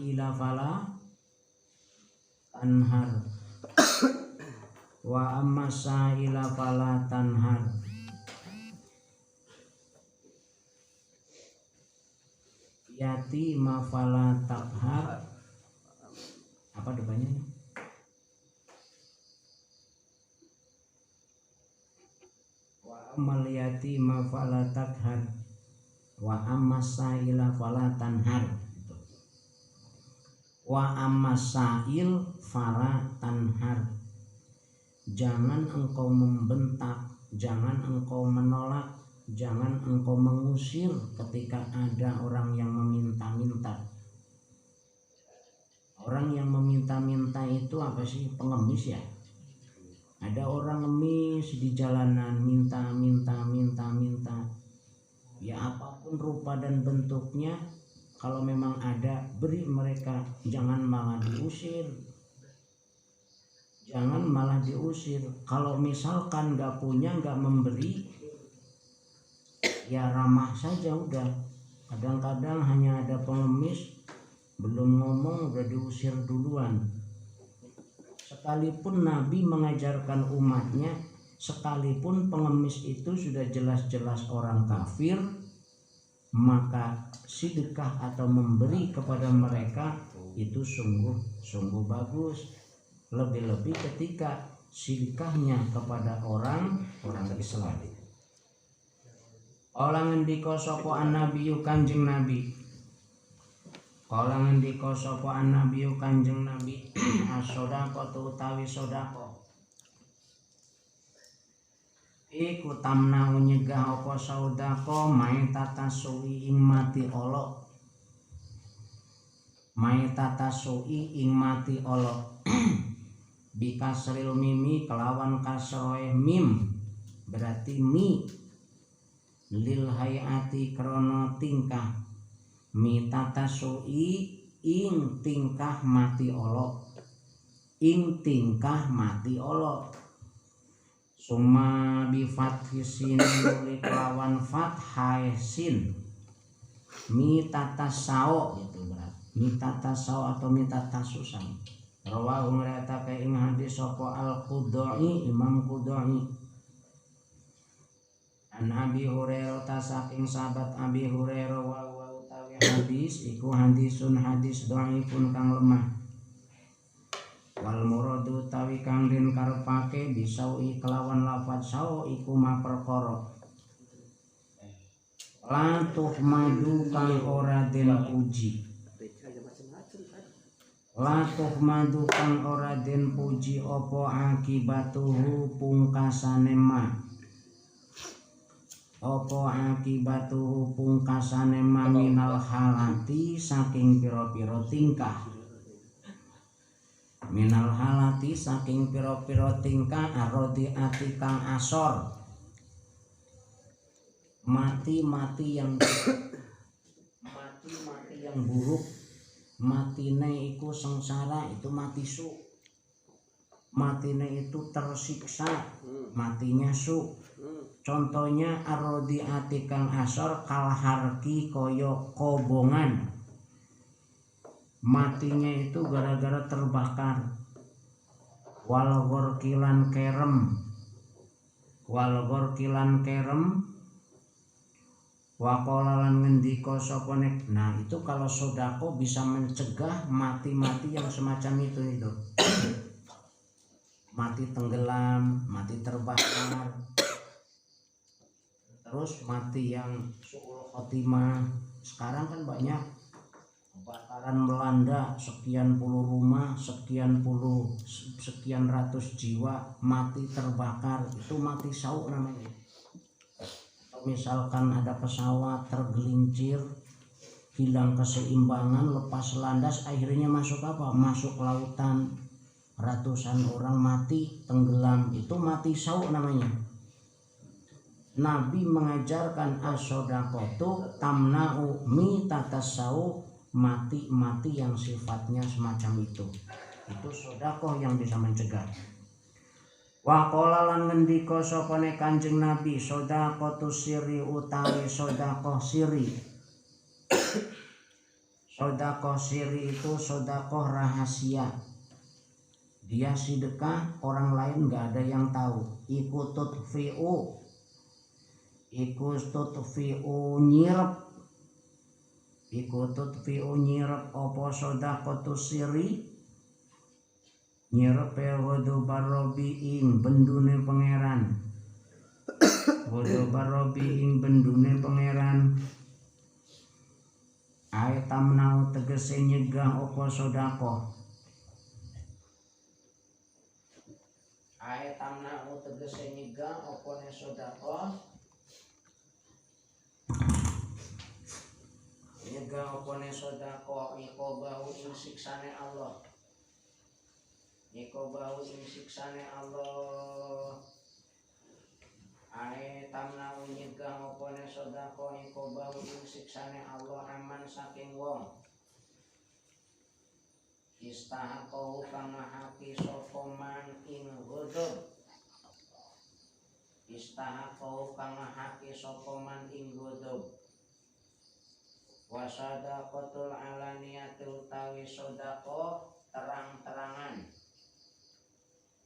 ila fala tanhar. Wa ammasa ila fala tanhar. Yati mafala takhar. Apa depannya? Wa ammal yati mafala takhar wa ammasaila fala tanhar. Wa ammasail fala tanhar. Jangan engkau membentak, jangan engkau menolak, jangan engkau mengusir ketika ada orang yang meminta-minta. Orang yang meminta-minta itu apa sih? Pengemis ya. Ada orang ngemis di jalanan minta. Ya apapun rupa dan bentuknya, kalau memang ada, beri mereka, jangan malah diusir. Jangan malah diusir. Kalau misalkan gak punya, gak memberi, ya ramah saja udah. Kadang-kadang hanya ada pengemis, belum ngomong udah diusir duluan. Sekalipun Nabi mengajarkan umatnya, sekalipun pengemis itu sudah jelas-jelas orang kafir, maka sedekah atau memberi kepada mereka itu sungguh bagus. Lebih-lebih ketika sedekahnya kepada orang Islam. Kala ngendika sapa an-nabiyyu Kanjeng Nabi. Kala ngendika sapa an-nabiyyu Kanjeng Nabi, as-shadaqatu utawi sedekah. Iku tamna nyegah apa sedekah maitatasu ing mati Allah. Maitatasu ing mati Allah. Bikasril mimi kelawan kasroe mim, berarti mi. Lil hayati krono tingkah, mitatasui ing tingkah mati Allah, ing tingkah mati Allah. Summa bi fathisin kelawan fathai sin, mitatasao itu berat, mitatasao atau mitatasusam. Rawahu ngriwayatake ing hadis sapa Al-Qudai, Imam Qudai. An Abi Hurairah saking sahabat Abi Hurairah wa utawi hadis iku hadisun hadis dhaifun kang lemah. Wal muradu tawi kang den karepake bisaui kelawan lafaz saw iku ma perkara. La tuhmadu kang ora den puji. La tuhmadu kang ora den puji apa akibatuhu pungkasane ma. Apa akibatuhu pungkasane ma minal halati saking pira-pira tingkah. Minal halati saking pira-pira tingkah arodiati kang asor. Mati yang buruk. Matine iku sengsara, itu mati su. matine itu tersiksa, matinya su. Contohnya arodiati kang asor kalharki koyo kobongan, matinya itu gara-gara terbakar. Wal gorkilan kerem wakolalan ngendika sapa nek. Nah itu kalau sodako bisa mencegah mati-mati yang semacam itu mati tenggelam, mati terbakar, terus mati yang suul khotimah. Sekarang kan banyak kebakaran melanda, sekian puluh rumah, sekian ratus jiwa mati terbakar, itu mati sau namanya. Misalkan ada pesawat tergelincir, hilang keseimbangan, lepas landas, akhirnya masuk lautan, ratusan orang mati tenggelam, itu mati sau namanya. Nabi mengajarkan as-sodaqatu tamna'u mitatas sau, mati yang sifatnya semacam itu sodakoh yang bisa mencegah. Wa qala lan ngendika sapane Kanjeng Nabi, sodaqatu sirri utawi sodakoh siri. Sodakoh siri itu sodakoh rahasia, dia sedekah orang lain gak ada yang tahu. Iku tutfi'u nyirep apa sodakotu siri, nyirep wadu barobi ing bendune pangeran. Wadu barobi ing bendune pangeran. Aitamnau tegese nyegah apa sodakoh. Aitamnau tegese nyegah apa sodakoh. Nyegah apa sodakoh ikobahu ing siksane Allah. Ikobahu ing siksane Allah. Tamnau nyegah apa sodakoh ikobahu ing siksane Allah aman saking wong. Istahaqahu kama haki sokoman ing ghadab. Istahaqahu kama haki sokoman ing ghadab. Wa sadaqatul alaniyatul tawi sodakoh terang-terangan.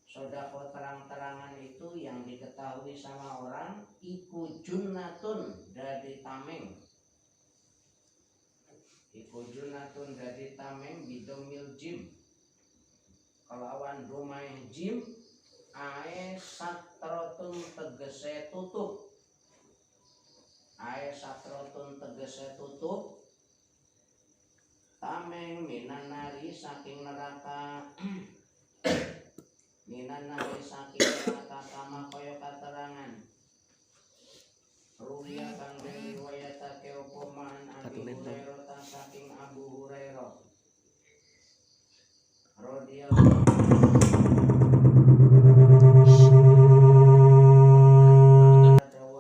Sodakoh terang-terangan itu yang diketahui sama orang, iku junnatun dari tameng. Iku junnatun dari tameng bidomil jim. Kelawan domai jim, ae satrotun tegese tutup. Ae satrotun tegese tutup. Tameng minan nari saking neraka. Minan nari saking neraka kama kaya katerangan. Ruya kang riwayatake opoman Abi Hurairah saking Abu Hurairah radhiyallahu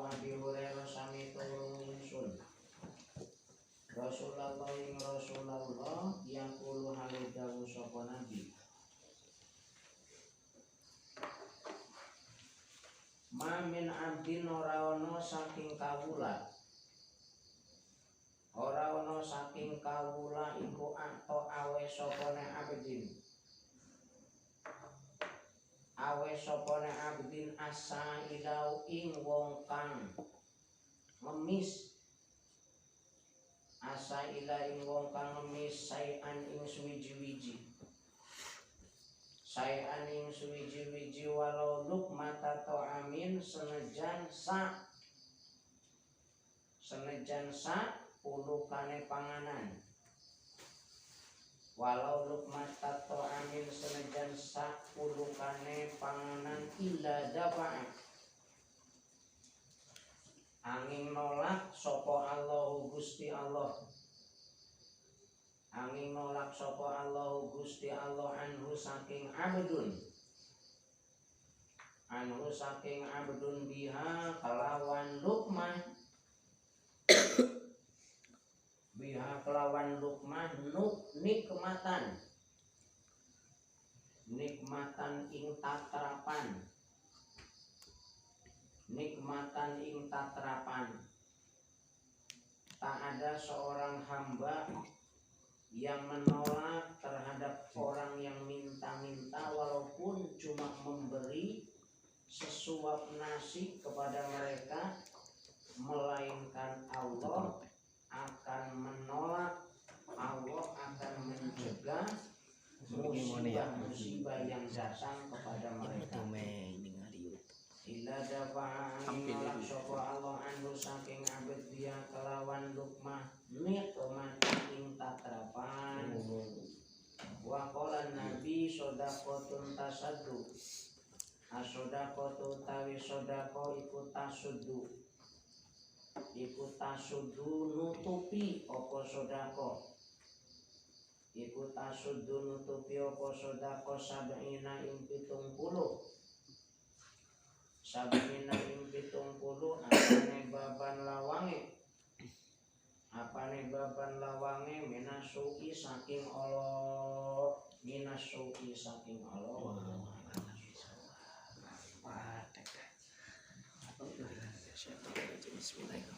Abi Hurairah sami turun Rasulullah yang kulu halidawu sapa nabi. Mamin abdin ora ana saking kawula. Ora ana saking kawula iku ato awe sopone abdin. Awe sopone abdin asa ilau ing wong kang ngemis. Asa ila ing wong kang ngemis sayan ing suwiji-wiji. Sayan ing suwiji-wiji walau lukmata ta'amin senejan sa ulukane panganan. Walau lukmata ta'amin senejan sa ulukane panganan illa dafa'a. Angin nolak sapa Allahu Gusti Allah. Angin nolak sapa Allahu Gusti Allah anhu saking abdun. Anhu saking abdun biha kelawan lukmah. Biha kelawan lukmah nikmatan. nikmatan ing tatrapan, nikmatan ing tatrapan. Tak ada seorang hamba yang menolak terhadap orang yang minta-minta walaupun cuma memberi sesuap nasi kepada mereka, melainkan Allah akan menolak, Allah akan mencegah musibah-musibah yang datang kepada mereka. Illa dafa'an nolak sapa Allah anhu saking abid dia kelawan lukmah nikmati ing tatrapan. Wa qala nabi shadaqatun tasaddu, asodaqatu tawi sodaqo iku tasuddu, iku tasuddu nutupi apa sodaqo, iku tasuddu nutupi apa sodaqo sab'ina ing 70, sab'ina ing 70 apane baban lawange, apane baban lawange minasuki saking Allah, minasuki saking Allah. Bismillahirrahmanirrahim.